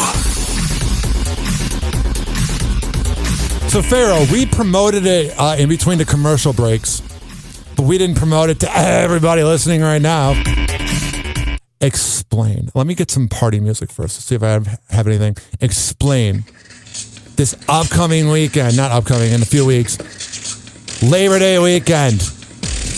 So, Pharaoh, we promoted it in between the commercial breaks, but we didn't promote it to everybody listening right now. Explain. Let me get some party music first. Let's see if I have anything. Explain. This upcoming weekend, not upcoming, in a few weeks, Labor Day weekend.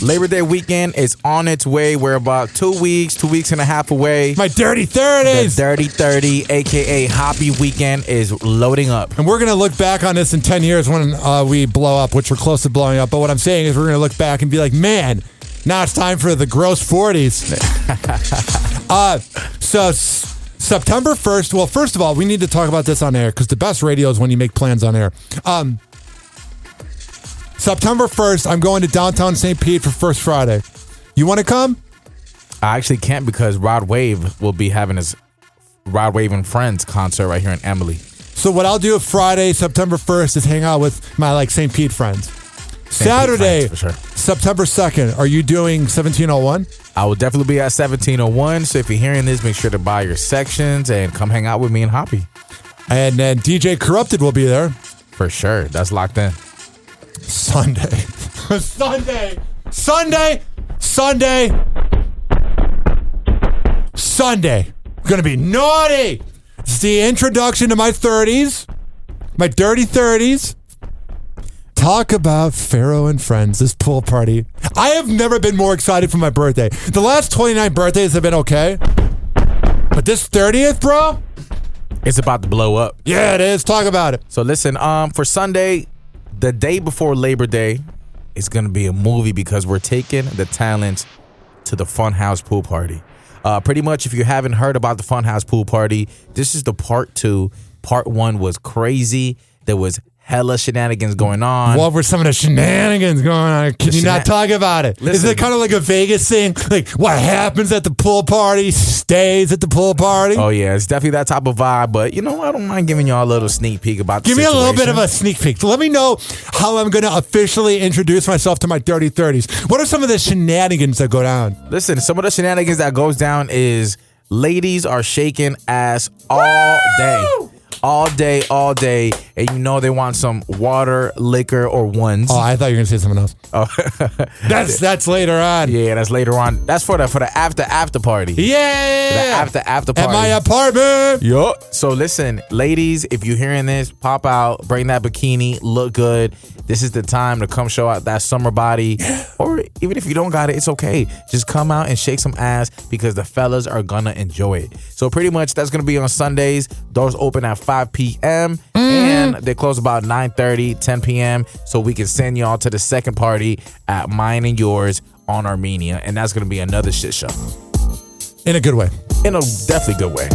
Labor Day weekend is on its way. We're about 2 weeks and a half away. My Dirty 30s. The Dirty 30, a.k.a. Hoppy Weekend, is loading up. And we're going to look back on this in 10 years when we blow up, which we're close to blowing up. But what I'm saying is we're going to look back and be like, man, now it's time for the gross 40s. So September 1st, well, first of all, we need to talk about this on air because the best radio is when you make plans on air. September 1st, I'm going to downtown St. Pete for First Friday. You want to come? I actually can't because Rod Wave will be having his Rod Wave and Friends concert right here in Emily. So what I'll do Friday, September 1st, is hang out with my St. Pete friends. Saturday, for sure. September 2nd, are you doing 1701? I will definitely be at 1701. So if you're hearing this, make sure to buy your sections and come hang out with me and Hoppy. And then DJ Corrupted will be there. For sure. That's locked in. Sunday. Gonna be naughty. It's the introduction to my 30s. My dirty 30s. Talk about Pharaoh and Friends, this pool party. I have never been more excited for my birthday. The last 29 birthdays have been okay. But this 30th, bro? It's about to blow up. Yeah, it is. Talk about it. So listen, for Sunday, the day before Labor Day, it's going to be a movie because we're taking the talents to the Funhouse Pool Party. Pretty much, if you haven't heard about the Funhouse Pool Party, this is the part 2. Part 1 was crazy. There was hella shenanigans going on. What were some of the shenanigans going on? Can you not talk about it? Listen, is it kind of like a Vegas thing? Like what happens at the pool party stays at the pool party? Oh, yeah. It's definitely that type of vibe. But, you know, I don't mind giving y'all a little sneak peek about the Give me situation. a little bit of a sneak peek. So let me know how I'm going to officially introduce myself to my dirty 30s. What are some of the shenanigans that go down? Listen, some of the shenanigans that goes down is ladies are shaking ass all day. All day, and you know they want some water, liquor, or ones. Oh, I thought you were gonna say something else. Oh, that's later on. Yeah, that's later on. That's for the after party. Yeah, for the after party at my apartment. Yup. So listen, ladies, if you're hearing this, pop out, bring that bikini, look good. This is the time to come show out that summer body, or even if you don't got it, it's okay. Just come out and shake some ass because the fellas are gonna enjoy it. So pretty much that's gonna be on Sundays. Doors open at 5 p.m. and they close about 9:30, 10 p.m. so we can send y'all to the second party at mine and yours on Armenia, and that's gonna be another shit show. In a good way. In a definitely good way.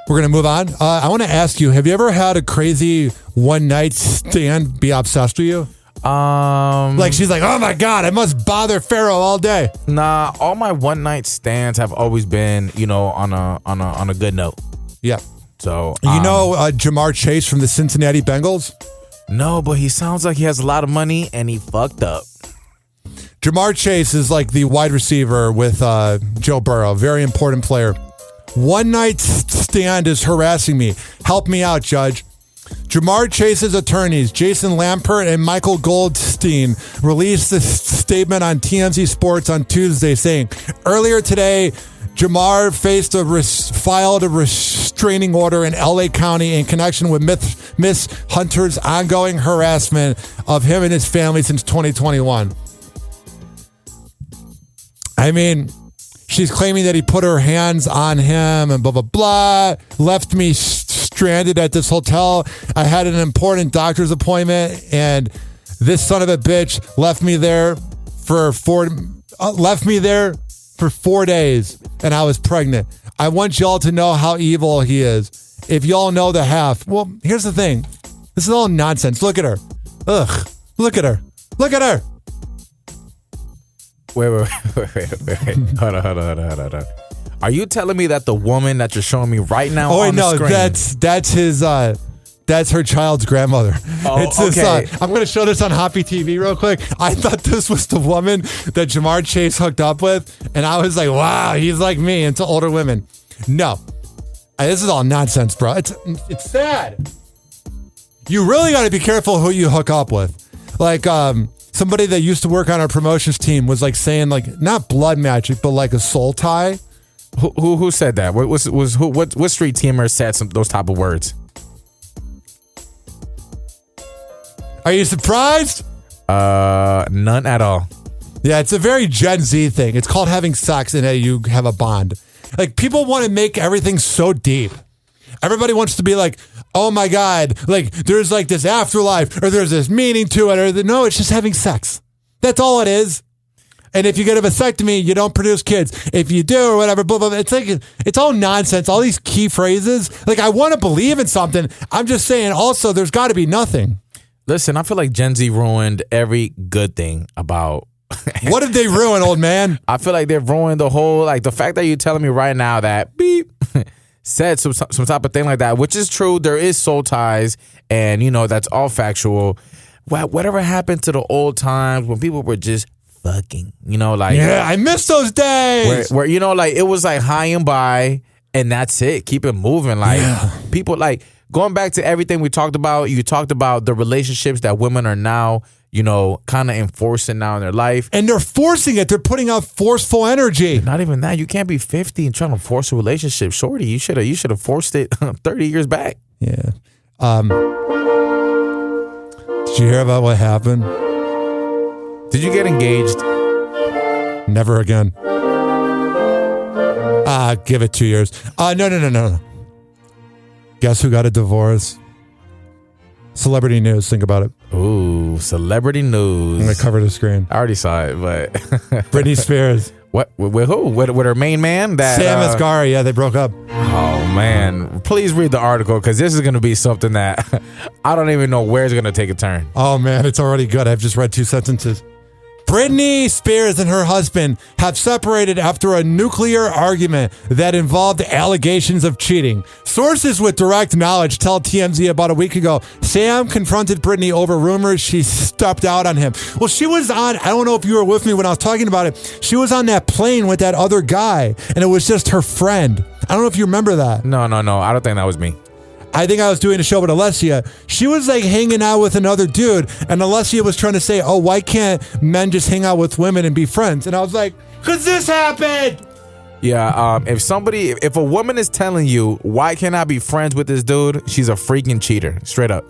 We're gonna move on. I want to ask you: have you ever had a crazy one night stand be obsessed with you? Like she's like, oh my god, I must bother Pharaoh all day. Nah, all my one night stands have always been, you know, on a good note. Yeah. So you know Jamar Chase from the Cincinnati Bengals? No, but he sounds like he has a lot of money and he fucked up. Jamar Chase is like the wide receiver with Joe Burrow, very important player. One night stand is harassing me. Help me out, Judge. Jamar Chase's attorneys, Jason Lampert and Michael Goldstein, released a statement on TMZ Sports on Tuesday saying, earlier today, Jamar filed a restraining order in LA County in connection with Miss Hunter's ongoing harassment of him and his family since 2021. I mean, she's claiming that he put her hands on him and blah, blah, blah, left me stranded at this hotel. I had an important doctor's appointment, and this son of a bitch left me there for 4 days, and I was pregnant. I want y'all to know how evil he is. If y'all know the half. Well, here's the thing. This is all nonsense. Look at her. Ugh. Look at her. Look at her. Wait. Hold on. Are you telling me that the woman that you're showing me right now on the screen? that's his that's her child's grandmother. Oh, it's this, okay. I'm going to show this on Hoppy TV real quick. I thought this was the woman that Jamar Chase hooked up with, and I was like, wow, he's like me into older women. No. This is all nonsense, bro. It's sad. You really got to be careful who you hook up with. Like, somebody that used to work on our promotions team was like saying like, not blood magic, but like a soul tie. Who said that? What street teamer said those type of words? Are you surprised? None at all. Yeah, it's a very Gen Z thing. It's called having sex and you have a bond. Like, people want to make everything so deep. Everybody wants to be like, oh my God, like there's like this afterlife or there's this meaning to it. No, it's just having sex. That's all it is. And if you get a vasectomy, you don't produce kids. If you do or whatever, blah, blah, blah. It's like, it's all nonsense. All these key phrases. Like, I want to believe in something. I'm just saying also there's got to be nothing. Listen, I feel like Gen Z ruined every good thing about... What did they ruin, old man? I feel like they've ruined the whole, like the fact that you're telling me right now that beep said some type of thing like that, which is true. There is soul ties and, you know, that's all factual. Whatever happened to the old times when people were just fucking, you know, like... Yeah, I miss those days. Where you know, like, it was like high and by and that's it. Keep it moving. Like, people, like, going back to everything we talked about, you talked about the relationships that women are now, you know, kind of enforcing now in their life. And they're forcing it. They're putting out forceful energy. Not even that. You can't be 50 and trying to force a relationship. Shorty, you should have forced it 30 years back. Yeah. Did you hear about what happened? Did you get engaged? Never again. Give it 2 years. No. Guess who got a divorce? Celebrity news. Think about it. Ooh, celebrity news. I'm going to cover the screen. I already saw it, but... Britney Spears. What? With who? With her main man? Sam Asghari. Yeah, they broke up. Oh, man. Please read the article because this is going to be something that I don't even know where it's going to take a turn. Oh, man. It's already good. I've just read 2 sentences. Britney Spears and her husband have separated after a nuclear argument that involved allegations of cheating. Sources with direct knowledge tell TMZ about a week ago, Sam confronted Britney over rumors she stepped out on him. Well, she was on, I don't know if you were with me when I was talking about it, she was on that plane with that other guy, and it was just her friend. I don't know if you remember that. No. I don't think that was me. I think I was doing a show with Alessia. She was like hanging out with another dude, and Alessia was trying to say, oh, why can't men just hang out with women and be friends? And I was like, because this happened. Yeah, if a woman is telling you, why can't I be friends with this dude? She's a freaking cheater, straight up.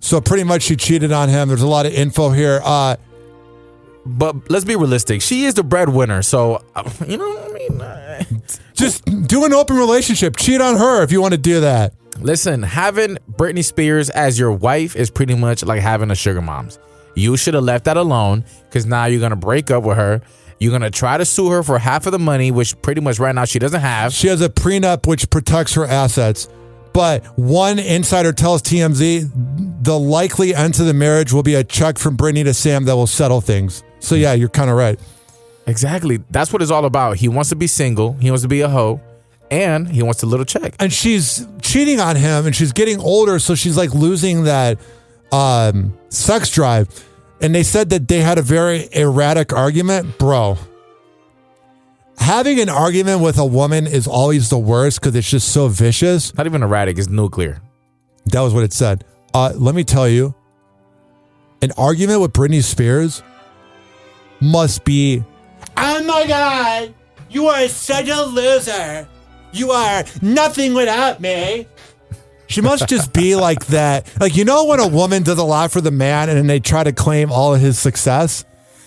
So pretty much she cheated on him. There's a lot of info here. But let's be realistic. She is the breadwinner, so, you know what I mean? Just do an open relationship. Cheat on her if you want to do that. Listen, having Britney Spears as your wife is pretty much like having a sugar mom's. You should have left that alone because now you're going to break up with her. You're going to try to sue her for half of the money, which pretty much right now she doesn't have. She has a prenup which protects her assets. But one insider tells TMZ the likely end to the marriage will be a check from Britney to Sam that will settle things. So yeah, you're kind of right. Exactly. That's what it's all about. He wants to be single. He wants to be a hoe. And he wants a little check. And she's cheating on him and she's getting older. So she's like losing that sex drive. And they said that they had a very erratic argument. Bro, having an argument with a woman is always the worst because it's just so vicious. Not even erratic. It's nuclear. That was what it said. Let me tell you, an argument with Britney Spears must be, oh my God, you are such a loser. You are nothing without me. She must just be like that. Like, you know when a woman does a lot for the man and then they try to claim all of his success?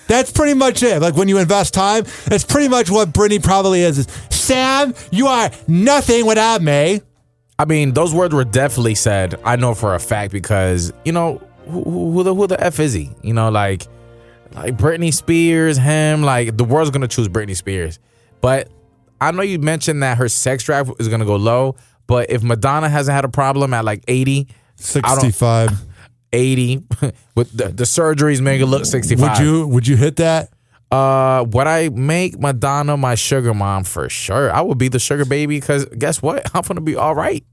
That's pretty much it. Like when you invest time, that's pretty much what Britney probably is. Sam, you are nothing without me. I mean, those words were definitely said. I know for a fact because, you know, who the F is he? You know, like Britney Spears, him, like the world's going to choose Britney Spears. But I know you mentioned that her sex drive is going to go low, but if Madonna hasn't had a problem at like 80, 65, 80, with the surgeries make it look 65. Would you hit that? Would I make Madonna my sugar mom? For sure. I would be the sugar baby because guess what? I'm going to be all right.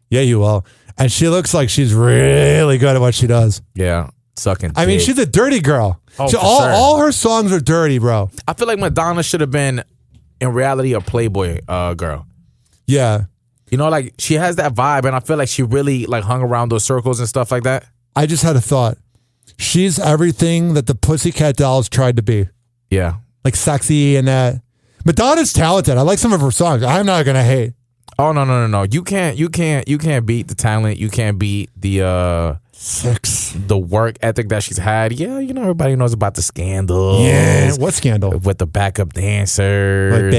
Yeah, you will. And she looks like she's really good at what she does. Yeah, sucking. I mean, she's a dirty girl. Oh, all her songs are dirty, bro. I feel like Madonna should have been, in reality, a Playboy girl. Yeah. You know, like she has that vibe, and I feel like she really like hung around those circles and stuff like that. I just had a thought. She's everything that the Pussycat Dolls tried to be. Yeah. Like sexy and that. Madonna's talented. I like some of her songs. I'm not going to hate. Oh no! You can't beat the talent. You can't beat the the work ethic that she's had. Yeah, you know everybody knows about the scandals. Yeah, what scandal? With the backup dancers, like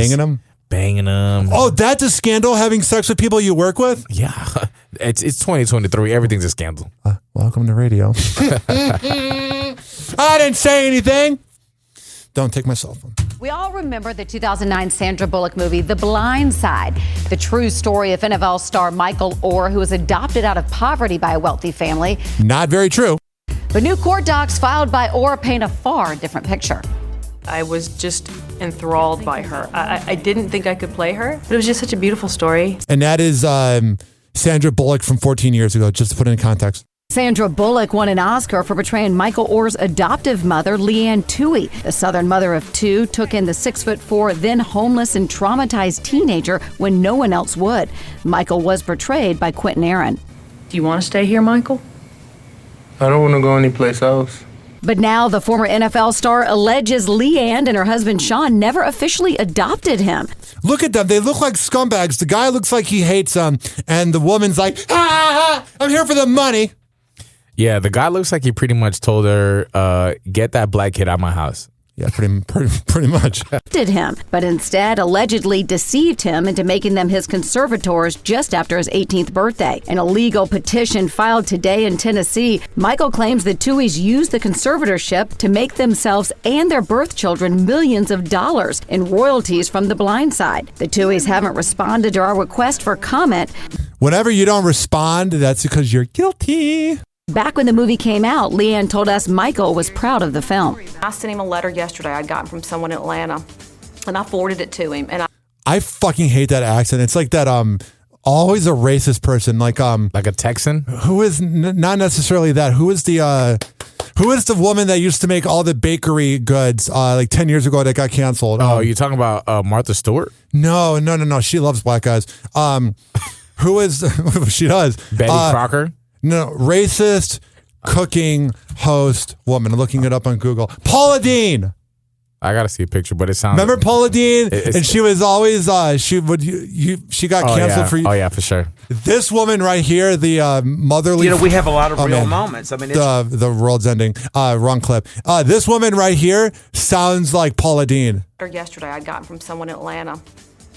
banging them. Oh, that's a scandal. Having sex with people you work with. Yeah, it's 2023. Everything's a scandal. Welcome to radio. I didn't say anything. Don't take my cell phone. We all remember the 2009 Sandra Bullock movie, The Blind Side, the true story of NFL star Michael Orr, who was adopted out of poverty by a wealthy family. Not very true. But new court docs filed by Orr paint a far different picture. I was just enthralled by her. I didn't think I could play her, but it was just such a beautiful story. And that is Sandra Bullock from 14 years ago, just to put it in context. Sandra Bullock won an Oscar for portraying Michael Orr's adoptive mother, Leanne Toohey. The Southern mother of two took in the 6'4", then homeless and traumatized teenager when no one else would. Michael was portrayed by Quentin Aaron. Do you want to stay here, Michael? I don't want to go anyplace else. But now the former NFL star alleges Leanne and her husband Sean never officially adopted him. Look at them. They look like scumbags. The guy looks like he hates them. And the woman's like, I'm here for the money. Yeah, the guy looks like he pretty much told her, get that black kid out of my house. Yeah, pretty much. Did him, but instead allegedly deceived him into making them his conservators just after his 18th birthday. In a legal petition filed today in Tennessee, Michael claims the Tooheys used the conservatorship to make themselves and their birth children millions of dollars in royalties from The Blind Side. The Tooheys haven't responded to our request for comment. Whenever you don't respond, that's because you're guilty. Back when the movie came out, Leanne told us Michael was proud of the film. I sent him a letter yesterday I'd gotten from someone in Atlanta, and I forwarded it to him. And I fucking hate that accent. It's like that always a racist person, like a Texan. Who is not necessarily that. Who is the woman that used to make all the bakery goods like 10 years ago that got canceled? Oh, you talking about Martha Stewart? No. She loves black guys. Who is she does? Betty Crocker? No, racist cooking host woman. I'm looking it up on Google. Paula Deen. I gotta see a picture, but it sounds. Remember Paula Deen? And she was always she got canceled for. Oh yeah, for sure. This woman right here, the motherly. You know, we have a lot of real moments. I mean, the world's ending. Wrong clip. This woman right here sounds like Paula Deen. Yesterday, I'd gotten from someone in Atlanta,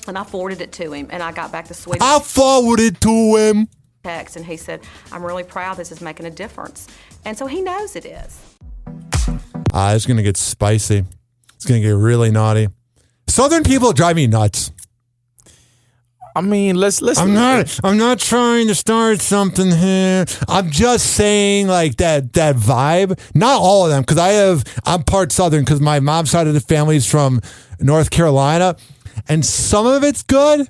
and I forwarded it to him, and I got back the sweetest. I forwarded to him. Text, and he said, I'm really proud this is making a difference. And so he knows it is. It's going to get spicy. It's going to get really naughty. Southern people drive me nuts. I mean, let's I'm not trying to start something here. I'm just saying like that vibe. Not all of them, because I'm part Southern because my mom's side of the family is from North Carolina. And some of it's good,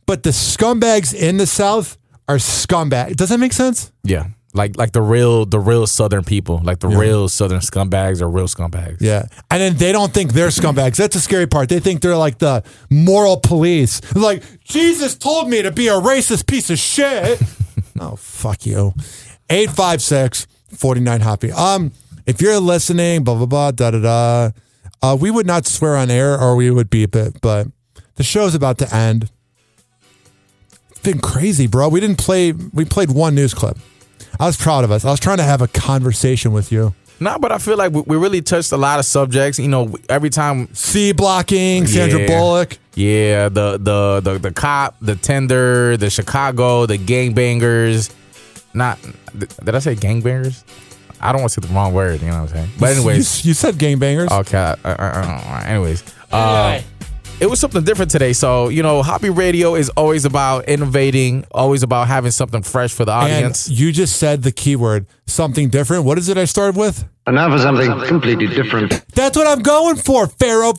but the scumbags in the South are scumbag. Does that make sense? Yeah. Like the real Southern people. Like the real Southern scumbags are real scumbags. Yeah. And then they don't think they're scumbags. That's the scary part. They think they're like the moral police. They're like, Jesus told me to be a racist piece of shit. Oh, fuck you. 856-49-HOPPY. If you're listening, blah, blah, blah, da-da-da. We would not swear on air or we would beep it, but the show's about to end. Been crazy, bro. We played one news clip. I was proud of us. I was trying to have a conversation with you. No, but I feel like we really touched a lot of subjects. You know, every time C blocking, Sandra Bullock. Yeah, the cop, the tender, the Chicago, the gangbangers. Did I say gangbangers? I don't want to say the wrong word. You know what I'm saying? But anyways, you said gangbangers. Okay. Anyways. It was something different today. So, you know, Hoppe Radio is always about innovating, always about having something fresh for the audience. And you just said the keyword, something different. What is it I started with? And now for something completely different. That's what I'm going for, Pharaoh.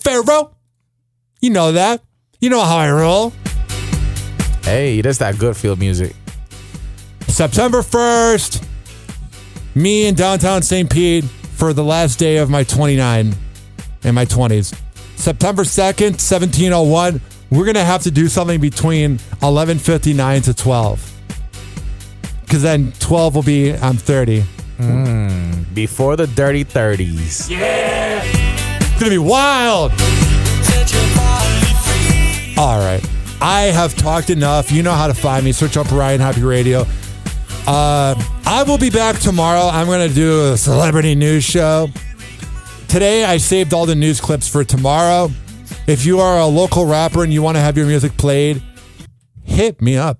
You know that. You know how I roll. Hey, that's that good field music. September 1st, me in downtown St. Pete for the last day of my 29 in my 20s. September 2nd, 1701, we're going to have to do something between 11:59 to 12. Because then 12 will be, I'm 30. Before the dirty 30s. Yeah! It's going to be wild! All right. I have talked enough. You know how to find me. Search up Ryan Hoppe Radio. I will be back tomorrow. I'm going to do a celebrity news show. Today, I saved all the news clips for tomorrow. If you are a local rapper and you want to have your music played, hit me up.